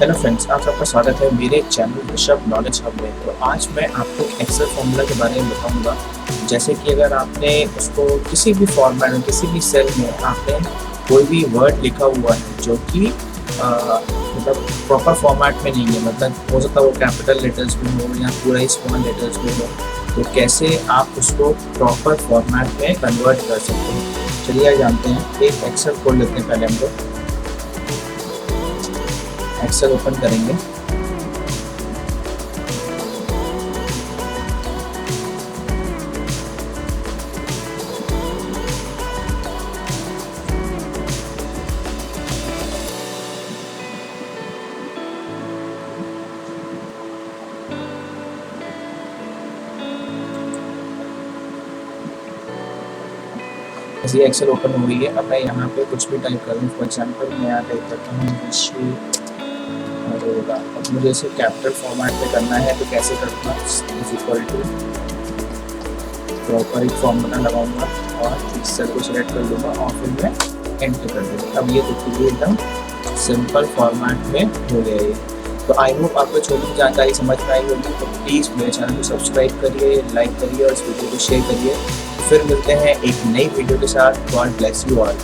Hello friends, आप सबका स्वागत है मेरे चैनल ऋषभ नॉलेज हब में। तो आज मैं आपको एक एक्सेल फॉर्मूला के बारे में बताऊंगा। जैसे कि अगर आपने उसको किसी भी फॉर्मेट में, किसी भी सेल में आपने कोई भी वर्ड लिखा हुआ है जो कि मतलब प्रॉपर फॉर्मेट में नहीं है, मतलब हो सकता है वो कैपिटल लेटर्स में हो या पूरा ही स्मॉल लेटर्स में हो, तो कैसे आप उसको प्रॉपर फॉर्मेट में कन्वर्ट कर सकते हैं। चलिए आज जानते हैं। एक एक्सेल खोल लेते हैं। पहले हम लोग एक्सेल ओपन करेंगे। जैसे एक्सेल ओपन हो गई है, अब मैं यहाँ पे कुछ भी टाइप कर दूँ। फॉर एग्जाम्पल मैं यहाँ टाइप करता हूँ ऋषि अरोड़ा। अब मुझे इसे कैपिटल फॉर्मेट में करना है, तो कैसे करूँगा? इज इक्वल टू प्रॉपर एक फॉर्मूला लगाऊंगा और इस सेल को सिलेक्ट कर लूँगा और फिर मैं एंटर कर दूँगा। अब ये देखिए एकदम सिंपल फॉर्मेट में हो गया ये। तो आई होप आपको छोटी जानकारी समझ में आई होगी। तो प्लीज़ मेरे चैनल को सब्सक्राइब करिए, लाइक करिए और इस वीडियो को शेयर करिए। फिर मिलते हैं एक नई वीडियो के साथ। God bless you all.